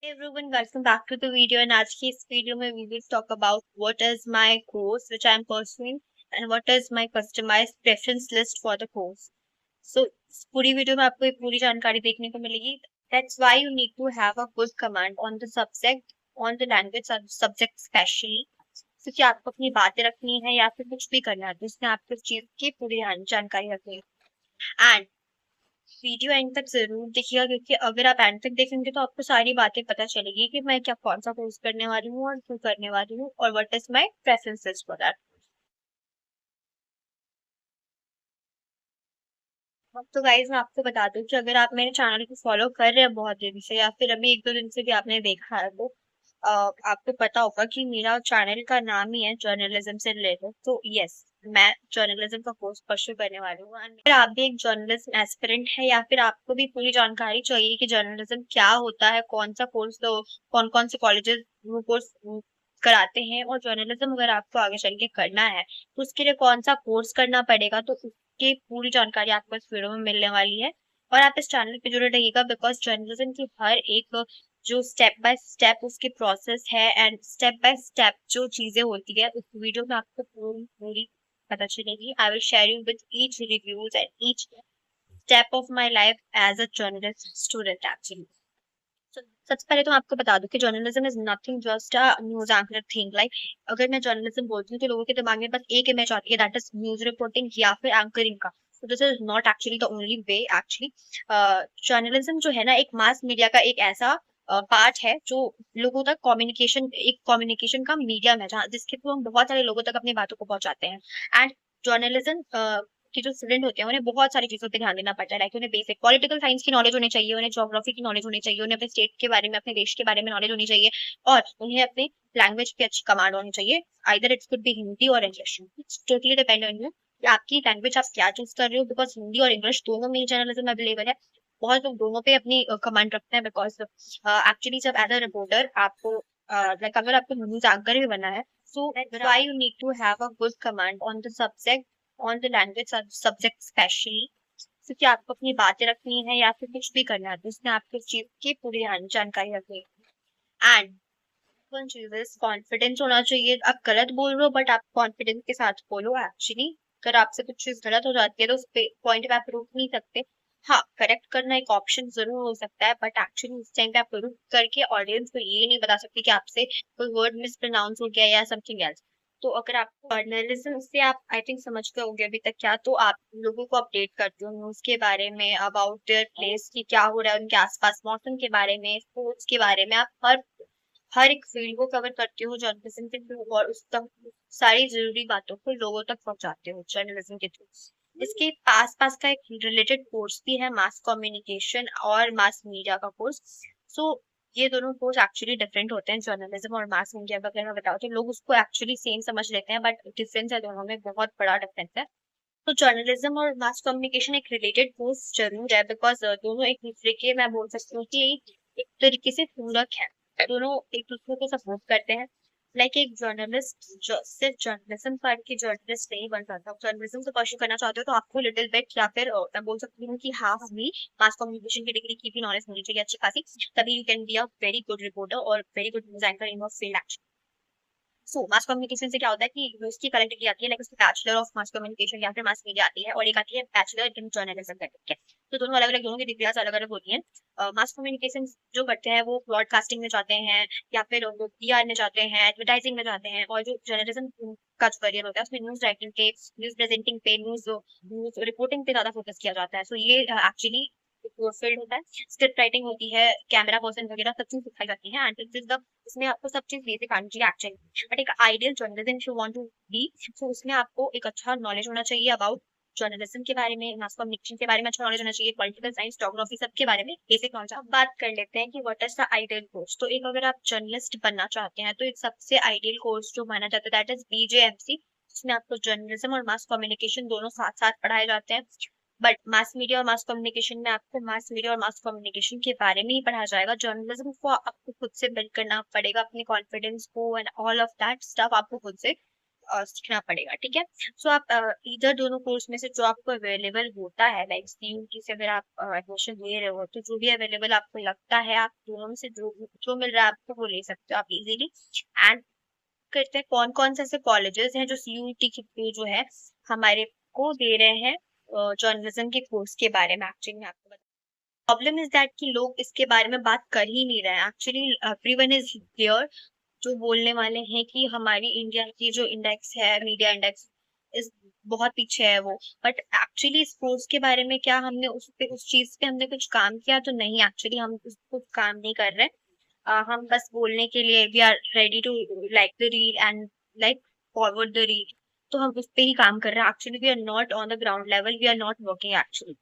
Hey everyone, welcome back to the video. And आज की इस वीडियो में we will talk about what is my course which I am pursuing and what is my customized preference list for the course. So इस पूरी video में आपको ये पूरी जानकारी देखने को मिलेगी. That's why you need to have a good command on the subject, on the language subject especially. क्योंकि आपको अपनी बातें रखनी है या फिर कुछ भी करना है तो इसमें आपको इस चीज की पूरी जानकारी रखनी है. एंड वीडियो एंड तक जरूर देखिएगा क्योंकि अगर आप एंड तक देखेंगे तो आपको सारी बातें पता चलेगी कि मैं क्या कौन सा कोर्स करने वाली हूँ और क्यों करने वाली हूँ और what is my preferences for that. अब तो गाइज मैं आपको बता दूं कि अगर आप मेरे चैनल को फॉलो कर रहे हैं बहुत दिन से या फिर अभी एक दो दिन से भी आपने देखा है तो आपको पता होगा कि मेरा चैनल का नाम ही है जर्नलिज्म से रिलेटेड. तो यस, मैं जर्नलिज्म का कोर्स परस्यू करने वाली हूँ. एंड अगर आप भी एक जर्नलिज्म एस्पिरेंट है या फिर आपको भी पूरी जानकारी चाहिए कि जर्नलिज्म क्या होता है, कौन सा कोर्स लो, कौन कौन से कॉलेजेस वो कोर्स कराते हैं और जर्नलिज्म अगर आपको आगे चल के करना है तो उसके लिए कौन सा कोर्स करना पड़ेगा, तो की पूरी जानकारी आपको इस वीडियो में मिलने वाली है. और आप इस चैनल पे जुड़े रहिएगा बिकॉज जर्नलिज्म की हर एक जो स्टेप बाय स्टेप उसकी प्रोसेस है एंड स्टेप बाय स्टेप जो चीजें होती है उस वीडियो में आपको पूरी पूरी पता चलेगी. I will share you with each reviews and each step of my life as a journalist student actually. सबसे पहले तो मैं आपको बता दूं कि journalism is nothing just a news anchor thing. Like अगर मैं जर्नलिज्म बोलती हूँ तो लोगों के दिमाग में बस एक इमेज आती है, दैट इज न्यूज रिपोर्टिंग या फिर एंकरिंग का. So this is not actually the only way actually. Journalism जो है ना एक मास मीडिया का एक ऐसा पार्ट है जो लोगों तक कम्युनिकेशन, एक कम्युनिकेशन का मीडियम है जहाँ जिसके थ्रू हम बहुत सारे लोगों तक अपनी बातों को पहुंचाते हैं. एंड जर्नलिज्म कि जो स्टूडेंट होते हैं उन्हें बहुत सारी चीजों पे ध्यान देना पड़ता है. लाइक उन्हें बेसिक पॉलिटिकल साइंस की नॉलेज होनी चाहिए, उन्हें ज्योग्राफी की नॉलेज होनी चाहिए, उन्हें अपने स्टेट के बारे में, अपने देश के बारे में नॉलेज होनी चाहिए और उन्हें अपने लैंग्वेज की अच्छी कमांड होनी चाहिए. Either it's could be Hindi और English. It's totally depend on you कि आपकी लैंग्वेज आप क्या चूज कर रहे हो बिकॉज हिंदी और इंग्लिश दोनों में जर्नलिज्म अवेलेबल है. बहुत लोग दोनों पे अपनी कमांड रखते हैं बिकॉज एक्चुअली जब एज अ रिपोर्टर आपको लाइक अगर आपको न्यूज एंकर भी बनना है so why you need to have a good command on the subject, on the language subject specially. क्योंकि आपको अपनी बातें रखनी है या फिर कुछ भी करना है तो इसमें आपको इस चीज की पूरी जानकारी रखनी है. एंड वन चीज इज कॉन्फिडेंस होना चाहिए. आप गलत बोल रहे हो बट आप कॉन्फिडेंस के साथ बोलो. एक्चुअली अगर आपसे कुछ चीज गलत हो जाती है तो उस पॉइंट पे आप रुक नहीं सकते. हाँ, करेक्ट करना एक ऑप्शन जरूर हो सकता है बट एक्चुअली उस टाइम पे आप रुक करके ऑडियंस को ये नहीं बता सकते कि आपसे कोई वर्ड मिसप्रोनाउंस हो गया या समथिंग एल्स. तो अगर आप जर्नलिज्म से आप आई थिंक समझ गए होंगे अभी तक क्या, तो आप लोगों को अपडेट करते हो न्यूज के बारे में, अबाउट देयर प्लेस की क्या हो रहा है उनके आसपास, मौसम के बारे में, स्पोर्ट्स के बारे में. आप हर एक फील्ड को कवर करते हो जर्नलिज्म के थ्रू और उस तक सारी जरूरी बातों को लोगों तक पहुंचाते हो जर्नलिज्म के थ्रू. इसके पास पास का एक रिलेटेड कोर्स भी है, मास कम्युनिकेशन और मास मीडिया का कोर्स. सो ये दोनों कोर्स एक्चुअली डिफरेंट होते हैं. जर्नलिज्म और मास मीडिया का अगर मैं बताऊँ तो लोग उसको एक्चुअली सेम समझ लेते हैं बट डिफरेंस है दोनों में, बहुत बड़ा डिफरेंस है. तो जर्नलिज्म और मास कम्युनिकेशन एक रिलेटेड कोर्स जरूर है बिकॉज दोनों एक दूसरे के, मैं बोल सकती हूँ कि एक तरीके से पूरक है. दोनों एक दूसरे को सपोर्ट करते हैं. लाइक एक जर्नलिस्ट जो सिर्फ जर्नलिज्म पढ़ के जर्नलिस्ट नहीं बन सकता. जर्नलिज्म को परस्यू करना चाहते हो तो आपको लिटिल बिट या फिर मैं बोल सकती हूँ कि हाफ भी मास कम्युनिकेशन की डिग्री की भी नॉलेज होनी चाहिए अच्छी खासी. तभी you can be a very good reporter और very good news anchor in your field. So mass communication से क्या होता है कि उसकी करेक्ट डिग्री आती है, लाइक उसकी बैचलर ऑफ मास कम्युनिकेशन या फिर मास मीडिया आती है और एक आती है बैचलर इन जर्नलिज्म करके. तो दोनों अलग अलग, दोनों की डिग्रियां अलग अलग होती हैं. मास कम्युनिकेशन जो करते हैं वो ब्रॉडकास्टिंग में जाते हैं या फिर वो पीआर में जाते हैं, एडवर्टाइजिंग में जाते हैं. और जो जर्नलिज्म का जो करियर होता है उसमें न्यूज राइटिंग पे, न्यूज प्रेजेंटिंग पे, न्यूज रिपोर्टिंग पे ज्यादा फोकस किया जाता है. सो ये एक्चुअली फील्ड होता है. स्क्रिप्ट राइटिंग होती है, कैमरा पर्सन वगैरह सब चीज सिखाई जाती है एंड दिस इज द, इसमें आपको सब चीज बेसिक आनी चाहिए एक्चुअली. बट एक ideal journalism if you want to be, तो उसमें आपको एक अच्छा नॉलेज होना चाहिए अबाउट जर्नलिज्म के बारे में, मास कम्युनिकेशन के बारे में अच्छा नॉलेज होना चाहिए, पॉलिटिकल साइंस, ज्योग्राफी सब के बारे में बेसिक नॉलेज. अब बात कर लेते हैं कि what is the ideal course. तो एक अगर आप जर्नलिस्ट बनना चाहते हैं तो एक सबसे आइडियल कोर्स जो माना जाता है दैट इज बीजेएमसी. जिसमें आपको जर्नलिज्म और मास कम्युनिकेशन दोनों साथ साथ पढ़ाए जाते हैं. बट मास मीडिया और मास कम्युनिकेशन में आपको मास मीडिया और मास कम्युनिकेशन के बारे में ही पढ़ा जाएगा. जर्नलिज्म को आपको खुद से बिल्ड करना पड़ेगा, अपने कॉन्फिडेंस को and all of that stuff आपको खुद से सीखना पड़ेगा, ठीक है। सो आप इधर दोनों कोर्स में से जो आपको अवेलेबल होता है, लाइक CUT से अगर आप एडमिशन ले रहे हो तो जो भी अवेलेबल आपको लगता है, आप दोनों में से जो जो मिल रहा है आपको वो ले सकते हो आप इजीली। एंड करते हैं कौन कौन से ऐसे कॉलेजेस हैं जो CUT के थ्रू जो है हमारे को दे रहे हैं जर्नलिज्म के कोर्स के बारे में। एक्चुअली मैं आपको प्रॉब्लम इज दैट कि लोग इसके बारे में बात कर ही नहीं रहे हैं। एक्चुअली एवरीवन इज हियर जो बोलने वाले हैं कि हमारी इंडिया की जो इंडेक्स है, मीडिया इंडेक्स, इस बहुत पीछे है वो। बट एक्चुअली इस कोर्स के बारे में क्या हमने उस चीज पे हमने कुछ काम किया? तो नहीं, एक्चुअली हम उस कुछ काम नहीं कर रहे। हम बस बोलने के लिए we are ready to like the reel and like forward the reel, तो हम उस पे ही काम कर रहे हैं। Actually we are not on the ground level, we are not working actually.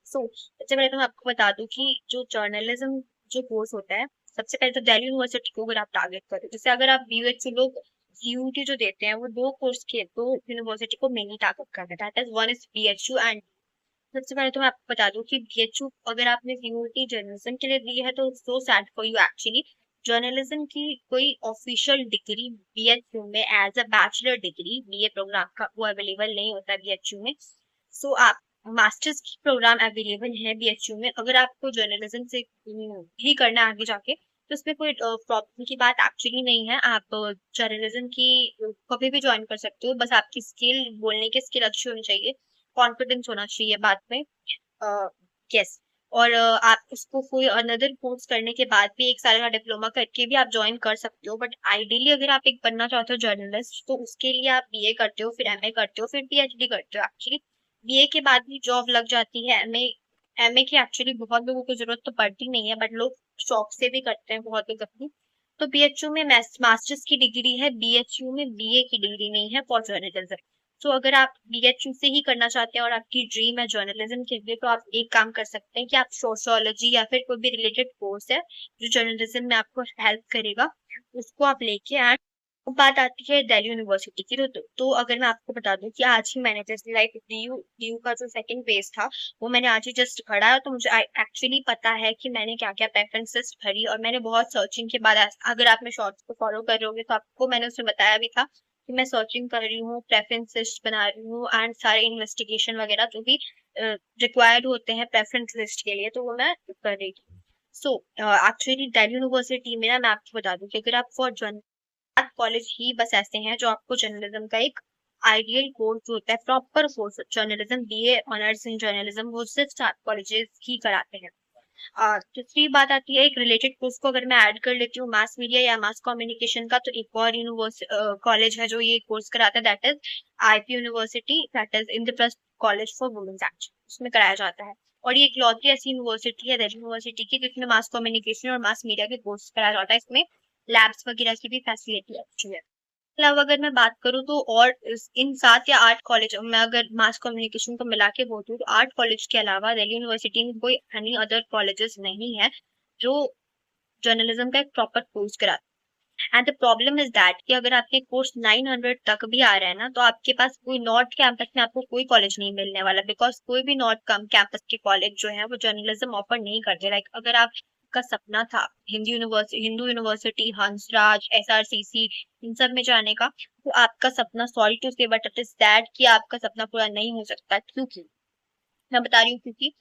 So सबसे पहले तो मैं आपको बता दूं कि जो जर्नलिज्म जो कोर्स होता है, सबसे पहले तो दिल्ली यूनिवर्सिटी को अगर आप टारगेट करें, जैसे अगर आप BUH लोग CUT जो देते हैं वो दो कोर्स के दो यूनिवर्सिटी को मेनली टारगेट करते हैं, that is one is BHU and सबसे पहले तो मैं आपको बता दूं कि BHU अगर आपने CUT जर्नलिज्म के लिए दी है तो so sad for you actually. Journalism की कोई ऑफिशियल डिग्री BHU में as a bachelor degree BA program का वो अवेलेबल नहीं होता BHU में। सो आप मास्टर्स की प्रोग्राम अवेलेबल है BHU में। अगर आपको जर्नलिज्म से ही करना है आगे जाके तो इसमें कोई प्रॉब्लम की बात एक्चुअली नहीं है। आप जर्नलिज्म की कभी भी ज्वाइन कर सकते हो, बस आपकी स्किल, बोलने की स्किल अच्छी होनी चाहिए, कॉन्फिडेंस होना चाहिए बात में। यस। और आप उसको कोई अनदर कोर्स करने के बाद भी 1 साल का डिप्लोमा करके भी आप ज्वाइन कर सकते हो। बट आइडियली अगर आप एक बनना चाहते हो जर्नलिस्ट तो उसके लिए आप BA करते हो, फिर MA करते हो, फिर PhD करते हो। एक्चुअली BA के बाद भी जॉब लग जाती है। MA की एक्चुअली बहुत लोगों को जरूरत तो पड़ती नहीं है, बट लोग शौक से भी करते हैं बहुत लोग अपनी। तो BHU में मास्टर्स की डिग्री है, BHU में BA की डिग्री नहीं है फॉर जर्नलिज्म। तो अगर आप BHU से ही करना चाहते हैं और आपकी ड्रीम है जर्नलिज्म के लिए, तो आप एक काम कर सकते हैं कि आप सोशियोलॉजी या फिर कोई भी रिलेटेड कोर्स है जो जर्नलिज्म में आपको हेल्प करेगा, उसको आप लेके एंड बात आती है दिल्ली यूनिवर्सिटी की। तो अगर मैं आपको बता दूं कि आज ही मैंने जैसे लाइक DU का जो सेकंड पेज था वो मैंने आज ही जस्ट भरा है, तो मुझे एक्चुअली पता है कि मैंने क्या क्या प्रेफरेंसेस भरी और मैंने बहुत सर्चिंग के बाद अगर आप मेरे शॉर्ट्स को फॉलो कर रहे होगे तो आपको मैंने उसमें बताया भी था कि मैं सर्चिंग कर रही हूँ, प्रेफरेंस लिस्ट बना रही हूँ एंड सारे इन्वेस्टिगेशन वगैरह जो भी रिक्वायर्ड होते हैं प्रेफरेंस लिस्ट के लिए, तो वो मैं कर रही थी। सो एक्चुअली दिल्ली यूनिवर्सिटी में ना मैं आपको बता दूं कि अगर आप फॉर कॉलेज ही बस ऐसे हैं जो आपको जर्नलिज्म का एक आइडियल कोर्स होता है, proper course journalism, BA honours in journalism, वो सिर्फ 7 कॉलेजेस ही कराते हैं। दूसरी बात आती है एक रिलेटेड कोर्स को अगर मैं ऐड कर लेती हूँ मास मीडिया या मास कम्युनिकेशन का, तो एक और कॉलेज है जो ये कोर्स कराता है, that is IP university, that is Indraprastha college for women's action, उसमें कराया जाता है। और ये इकलौती ऐसी यूनिवर्सिटी है दिल्ली यूनिवर्सिटी की जिसमें मास कम्युनिकेशन और मास मीडिया के कोर्स कराया जाता है। इसमें लैब्स वगैरह की भी फैसिलिटी अच्छी है। अलावा अगर मैं बात करूँ तो और इन 7 या 8 कॉलेज में अगर मास कम्युनिकेशन को मिला के बोलूँ तो 8 कॉलेज के अलावा दिल्ली यूनिवर्सिटी में कोई एनी अदर कॉलेजेस नहीं है जो जर्नलिज्म का एक प्रॉपर कोर्स कराते हैं। And the problem is that कि अगर आपके कोर्स 900 तक भी आ रहे हैं ना, तो आपके पास कोई नॉर्थ कैंपस में आपको कोई कॉलेज नहीं मिलने वाला, बिकॉज कोई भी नॉर्थ कम कैंपस के कॉलेज जो है वो जर्नलिज्म ऑफर नहीं करते। लाइक अगर आपका सपना था हिंदू यूनिवर्सिटी, हंसराज, SRCC, इन सब में जाने का, तो आपका सपना, सॉरी टू से बट इट इज दैट कि आपका सपना पूरा नहीं हो सकता। क्योंकि मैं बता रही हूँ क्योंकि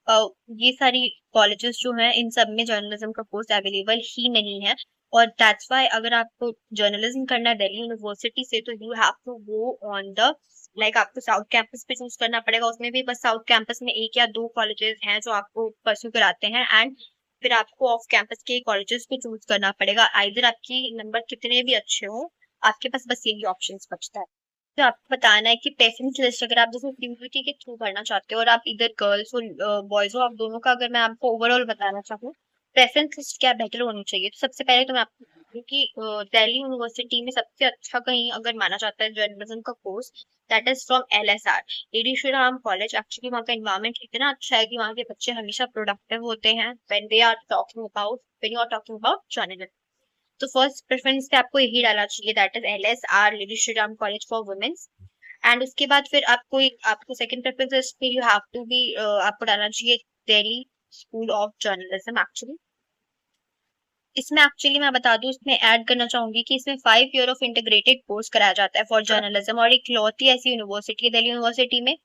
अ, ये सारी कॉलेजेस जो हैं इन सब में जर्नलिज्म का कोर्स अवेलेबल ही नहीं है। और दैट्स व्हाई अगर आपको जर्नलिज्म करना है दिल्ली यूनिवर्सिटी से तो you have to go on the like आपको साउथ कैंपस पे चूज करना पड़ेगा। उसमें भी बस साउथ कैंपस में 1 या 2 कॉलेजेस हैं जो आपको परस्यू कराते हैं एंड फिर आपको ऑफ कैंपस के कॉलेजेस को चूज करना पड़ेगा। आइदर आपकी नंबर कितने भी अच्छे हो, आपके पास बस यही ऑप्शन बचता है। तो आपको बताना है कि प्रेफरेंस लिस्ट अगर आप जैसे CUT के थ्रू भरना चाहते हो और आप इधर गर्ल्स और बॉयज हो, आप दोनों का अगर मैं आपको ओवरऑल बताना चाहूँ प्रेफरेंस लिस्ट क्या बेटर होनी चाहिए, तो सबसे पहले तो मैं आपको बता दूं कि दिल्ली यूनिवर्सिटी में सबसे अच्छा कहीं अगर माना जाता है जर्नलिज्म का course, that is from LSR, Lady Shri Ram college. Actually वहाँ का इन्वायरमेंट इतना अच्छा है कि वहाँ के बच्चे हमेशा प्रोडक्टिव होते हैं when you are talking about journalism. तो फर्स्ट प्रेफरेंस पे आपको यही डालना चाहिए, that is LSR, Lady Shri Ram College for women's. And उसके बाद फिर आपको सेकंड प्रेफरेंस पे यू हैव टू बी आपको डालना चाहिए Delhi School of Journalism actually. इसमें एक्चुअली मैं बता दूं, इसमें ऐड करना चाहूंगी कि इसमें 5 ईयर ऑफ इंटीग्रेटेड कोर्स कराया जाता है फॉर जर्नलिज्म, और इकलौती ऐसी यूनिवर्सिटी है दिल्ली यूनिवर्सिटी में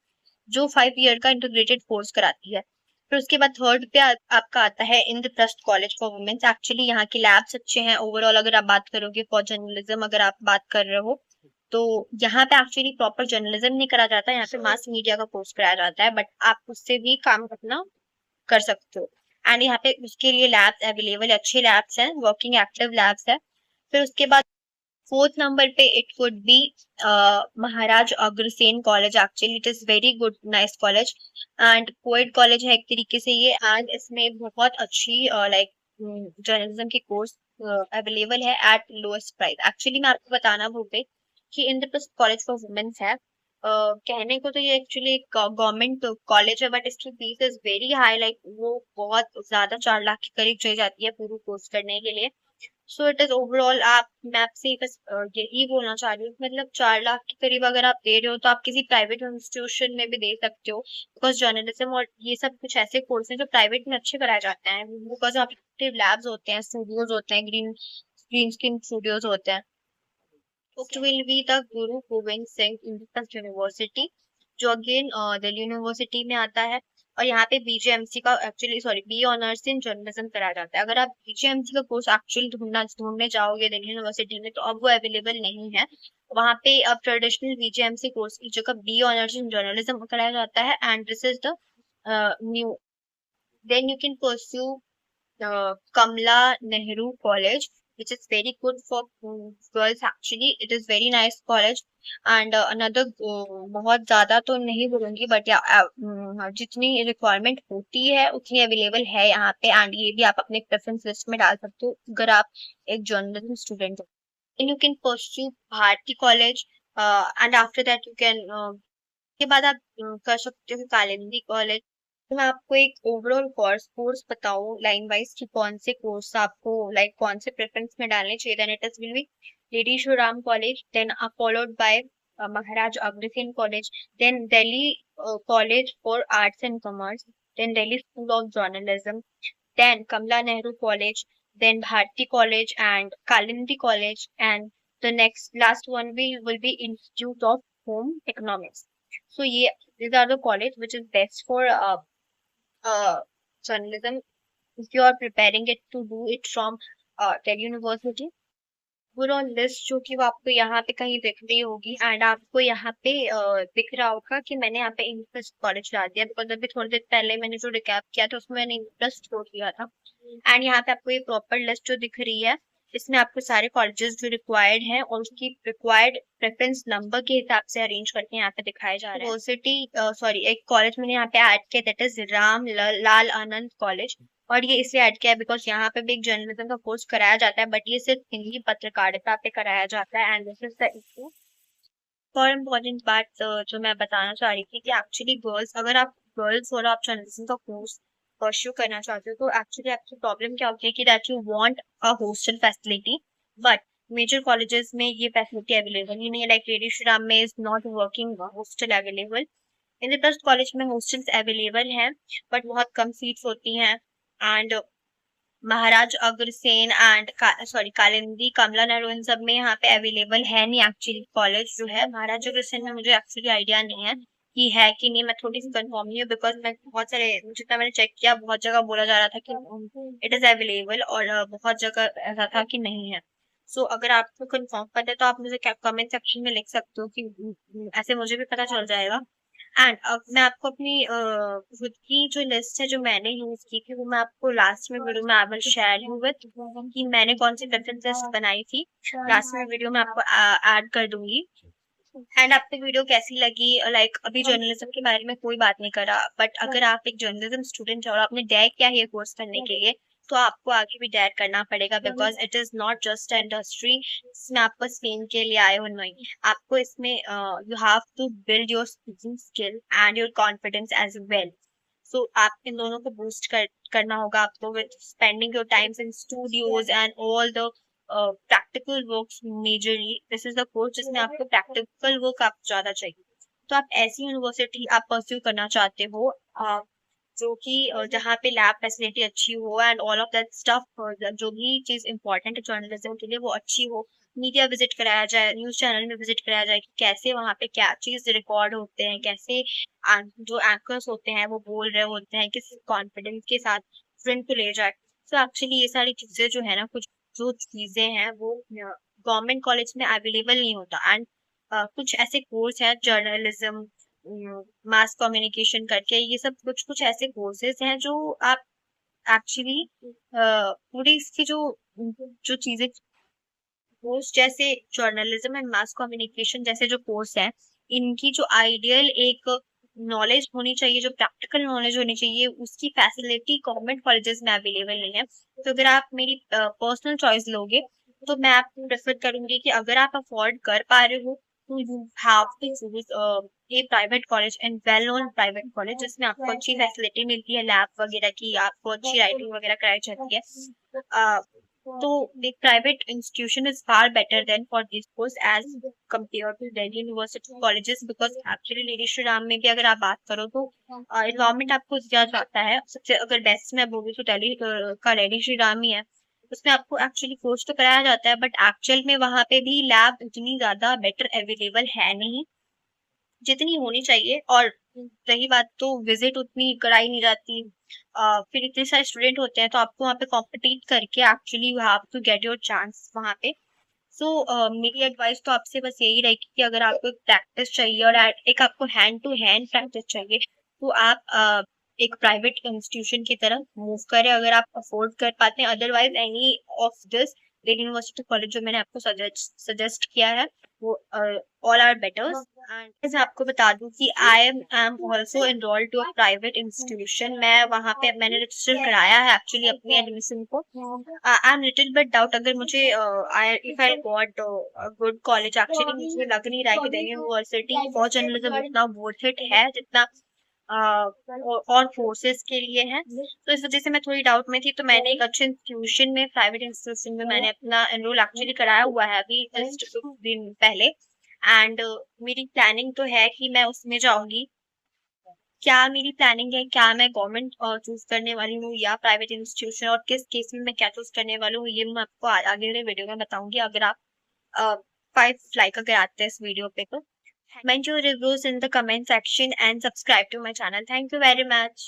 जो 5 ईयर का इंटीग्रेटेड कोर्स कराती है। फिर उसके बाद थर्ड पे आपका आता है Indraprastha college for women's. Actually यहाँ के लैब्स अच्छे हैं ओवरऑल। अगर आप बात करोगे फॉर जर्नलिज्म, अगर आप बात कर रहे हो तो यहाँ पे एक्चुअली प्रॉपर जर्नलिज्म नहीं करा जाता, यहाँ पे मास मीडिया का कोर्स कराया जाता है, बट आप उससे भी काम अपना कर सकते हो। एंड यहाँ पे उसके लिए लैब्स अवेलेबल, अच्छे लैब्स हैं, वर्किंग एक्टिव लैब्स है। फिर उसके बाद फोर्थ नंबर पे it would be Maharaj Agrasen college. Actually it is very good nice college and coed college है एक तरीके से ये, एंड इसमें बहुत अच्छी लाइक जर्नलिज्म की कोर्स अवेलेबल है एट लोएस्ट प्राइस। एक्चुअली मैं आपको बताना भूल गई कि इंद्रप्रस्थ कॉलेज फॉर वुमेन्स है। कहने को तो ये एक्चुअली गवर्नमेंट कॉलेज है, बट इसकी fees is very high, like वो बहुत ज्यादा 4 लाख के करीब चली जाती है पूरी कोर्स करने के लिए। सो इट इज ओवरऑल, आप मैं आपसे बस यही बोलना चाह रही हूँ, मतलब 4 लाख के करीब अगर आप दे रहे हो तो आप किसी प्राइवेट इंस्टीट्यूशन में भी दे सकते हो, बिकॉज जर्नलिज्म और ये सब कुछ ऐसे कोर्स हैं जो प्राइवेट में अच्छे कराए जाते हैं, बिकॉज आप लैब्स होते हैं, स्टूडियोज होते हैं, ग्रीन स्क्रीन स्टूडियोज होते हैं। Booked will be the Guru Gobind Singh Independent University, जो अगेन दिल्ली यूनिवर्सिटी में आता है। और यहाँ पे बीजेएमसी का actually sorry B honours in journalism कराया जाता है। अगर आप बीजेएमसी का कोर्स एक्चुअली ढूंढने जाओगे दिल्ली यूनिवर्सिटी में तो अब वो अवेलेबल नहीं है। वहाँ पे अब ट्रेडिशनल बीजेएमसी कोर्स की जगह बी ऑनर्स इन जर्नलिज्म कराया जाता है, and this is the new, then you can pursue Kamla Nehru College, which is very good for girls. Actually, it is very nice college. And another बहुत ज्यादा तो नहीं बोलूंगी, बट या जितनी रिक्वायरमेंट होती है उतनी अवेलेबल है यहाँ पे, एंड ये भी आप अपने प्रेफरेंस लिस्ट में डाल सकते हो अगर आप एक जर्नलिज्म स्टूडेंट हो। And you can pursue Bharati College, and after that you can के बाद आप कर सकते हो कालिंदी कॉलेज। तो मैं आपको एक ओवरऑल कोर्स बताऊं लाइन वाइज कि कौन से कोर्स आपको लाइक कौन से प्रेफरेंस में डालने चाहिए, then it is will be Lady Shriram College, then followed by Maharaja Agrasen College, then Delhi College for Arts and Commerce, then Delhi School of Journalism, then Kamla Nehru College, then Bharati College and Kalindi College, and the next last one will be Institute of Home Economics. So yeah, these are the college which is best for journalism if you are preparing it to do it from Delhi University। Overall list जो कि वो आपको यहाँ पे कहीं दिख रही होगी, एंड आपको यहाँ पे दिख रहा होगा कि मैंने यहाँ पे इंटरेस्ट कॉलेज डाल दिया, बिकॉज अभी थोड़ी देर पहले मैंने जो रिकैप किया था उसमें मैंने इंटरेस्ट छोड़ दिया था। एंड यहाँ पे आपको ये प्रॉपर लिस्ट जो दिख रही है, इसमें आपको सारे कॉलेजेस जो रिक्वायर्ड हैं और उसकी रिक्वायर्ड प्रेफरेंस नंबर के हिसाब से अरेंज करके यहाँ पे दिखाए जा रहे हैं। यूनिवर्सिटी सॉरी एक कॉलेज मैंने यहाँ पे ऐड किया, that is Ram Lal Anand college, और ये इसलिए ऐड किया है बिकॉज यहाँ पे भी एक जर्नलिज्म का कोर्स कराया जाता है, बट ये सिर्फ हिंदी पत्रकारिता पे कराया जाता है, and this is the issue. और इम्पोर्टेंट बात जो मैं बताना चाह रही थी कि एक्चुअली गर्ल्स, अगर आप गर्ल्स और आप जर्नलिज्म का कोर्स परस्यू करना चाहते हो तो एक्चुअली आपकी प्रॉब्लम क्या होती है कि that you want a hostel facility, but major colleges में ये फैसिलिटी अवेलेबल ही नहीं है। लाइक लेडी श्री राम में is not working hostel available. Indraprastha college में हॉस्टल्स अवेलेबल हैं बट बहुत कम सीट्स होती हैं, and Maharaj Agrasen and sorry Kalindi Kamala Nehru इन सब में यहाँ पे अवेलेबल है नहीं एक्चुअली कॉलेज जो है। महाराज अग्रसेन में मुझे एक्चुअली आइडिया नहीं है कि है कि नहीं, मैं थोड़ी सी कंफर्म नहीं हूँ बिकॉज मैं बहुत सारे जितना मैंने चेक किया बहुत जगह बोला जा रहा था कि इट इज अवेलेबल, और बहुत जगह ऐसा था कि नहीं है। सो अगर आपको कंफर्म पता है तो आप मुझे कमेंट सेक्शन में लिख सकते हो कि ऐसे मुझे भी पता चल जाएगा। एंड अब मैं आपको अपनी खुद की जो लिस्ट है जो मैंने यूज की थी वो मैं आपको लास्ट में वीडियो में आई विल शेयर यू विद कि मैंने कौन सी प्रेफरेंस लिस्ट बनाई थी। लास्ट में वीडियो में आपको ऐड कर दूंगी। एंड आपको वीडियो कैसी लगी, लाइक अभी जर्नलिज्म के बारे में कोई बात नहीं करा, बट अगर आप एक जर्नलिज्म स्टूडेंट हो और आपने डेयर किया है कोर्स करने के लिए तो आपको आगे भी डेयर करना पड़ेगा, because it is not just industry इसमें आपको स्पेन के लिए आए हो नहीं, आपको इसमें you have to build your speaking skill and your confidence as well. So आप इन दोनों को बूस्ट करना होगा आपको with spending your times in studios and all the practical works majorly. This is the course जिसमें आपको प्रैक्टिकल वर्क आप ज्यादा चाहिए। तो आप ऐसी यूनिवर्सिटी आप परस्यू करना चाहते हो जो कि जहाँ पे लैब फैसिलिटी अच्छी हो and all of that stuff, जो भी चीज़ इम्पोर्टेंट है जर्नलिज्म के लिए वो अच्छी हो। मीडिया विजिट कराया जाए, न्यूज़ चैनल में विजिट कराया जाए कि कैसे वहाँ पे क्या चीज़ रिकॉर्ड होते हैं, कैसे जो एंकर्स होते हैं वो बोल रहे होते हैं, किस कॉन्फिडेंस के साथ स्टूडेंट को ले जाए। तो एक्चुअली ये सारी चीज़ें जो है ना, कुछ जो चीज़ें हैं वो गवर्नमेंट कॉलेज में अवेलेबल नहीं होता। एंड कुछ ऐसे कोर्स हैं जर्नलिज्म, मास कम्युनिकेशन करके, ये सब कुछ ऐसे कोर्सेज हैं जो आप एक्चुअली पूरी इसकी जो जो चीजें, कोर्स जैसे जर्नलिज्म एंड मास कम्युनिकेशन जैसे जो कोर्स है, इनकी जो आइडियल एक नॉलेज होनी चाहिए, जो प्रैक्टिकल नॉलेज होनी चाहिए, उसकी फैसिलिटी गवर्नमेंट कॉलेजेस में अवेलेबल नहीं है। तो अगर आप मेरी पर्सनल चॉइस लोगे तो मैं आपको प्रेफर करूंगी कि अगर आप अफोर्ड कर पा रहे हो तो you have to choose a private college and well known private college, जिसमें आपको अच्छी फैसिलिटी मिलती है, लैब वगैरह की, आपको अच्छी राइटिंग वगैरह कराई जाती है। तो the private institution is far better than for this course as compared to Delhi University colleges, because actually lady Shri Ram में भी अगर आप बात करो तो environment आपको दिया जाता है। सबसे अगर बेस्ट में बोलूँ तो दिल्ली का लेडी श्री राम ही है। उसमें आपको एक्चुअली कोर्स तो कराया जाता है, बट एक्चुअल में वहाँ पे भी लैब उतनी ज्यादा बेटर अवेलेबल है नहीं जितनी होनी चाहिए। और रही बात तो विजिट उतनी कराई नहीं जाती, फिर इतने सारे स्टूडेंट होते हैं तो आपको वहाँ पे कॉम्पिटिट करके actually you have to get your chance वहाँ पे। सो मेरी एडवाइस तो आपसे बस यही रहेगी कि अगर आपको प्रैक्टिस चाहिए और एक आपको हैंड टू हैंड प्रैक्टिस चाहिए तो आप एक प्राइवेट इंस्टीट्यूशन की तरफ मूव करें अगर आप अफोर्ड कर पाते हैं। Otherwise any of this Delhi university college जो मैंने आपको सजेस्ट किया है वो ऑल आर बेटर। एंड मैं आपको बता दूं कि I am also enrolled to a private institution. मैं वहाँ पे मैंने रजिस्टर कराया है एक्चुअली अपनी एडमिशन को। I am little bit doubt अगर मुझे if I got good college. Actually मुझे लग नहीं रहा है कि दिल्ली यूनिवर्सिटी फॉर जर्नलिज्म इतना वर्थ इट है जितना और कोर्सेज के लिए है। तो इस वजह से मैं थोड़ी डाउट में थी, तो मैंने एक अच्छे इंस्टीट्यूशन में, प्राइवेट इंस्टीट्यूशन में मैंने अपना एनरोल एक्चुअली कराया हुआ है अभी जस्ट कुछ दिन पहले। एंड मेरी प्लानिंग तो है कि मैं उसमें जाऊंगी। क्या मेरी प्लानिंग है, क्या मैं गवर्नमेंट चूज करने वाली हूँ या प्राइवेट इंस्टीट्यूशन, और किस केस में मैं क्या चूज करने वाली हूँ, ये मैं आपको आगे वाले वीडियो में बताऊंगी। अगर आप 5 लाइक अगर आते हैं इस वीडियो पे तो mind your reviews in the comment section and subscribe to my channel. Thank you very much.